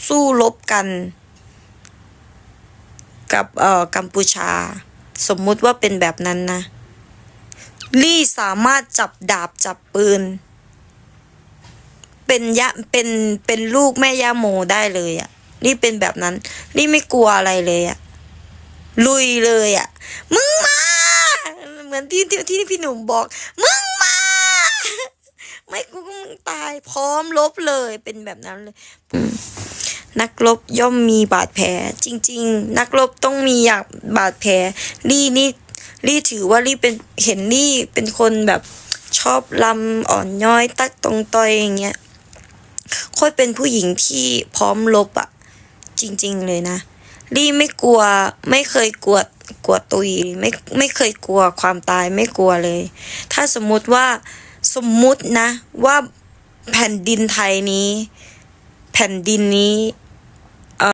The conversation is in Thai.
สู้รบกันกับกัมพูชาสมมุติว่าเป็นแบบนั้นนะลี่สามารถจับดาบจับปืนเป็นลูกแม่ย่าโมได้เลยอะลี่เป็นแบบนั้นลี่ไม่กลัวอะไรเลยอะลุยเลยอะมึงมาเหมือนที่พี่หนุ่มบอกมึงมาไม่กูก็มึงตายพร้อมรบเลยเป็นแบบนั้นเลยนักรบย่อมมีบาดแผลจริงๆนักรบต้องมีอย่างบาดแผลลี่ถือว่าลี่เห็นลี่เป็นคนแบบชอบลำอ่อนย้อยตักตรงต่อยอย่างเงี้ยค่อยเป็นผู้หญิงที่พร้อมรบอะจริงๆเลยนะลี่ไม่กลัวไม่เคยกลัวตุยไม่เคยกลัวความตายไม่กลัวเลยถ้าสมมุตินะว่าแผ่นดินไทยนี้แผ่นดินนี้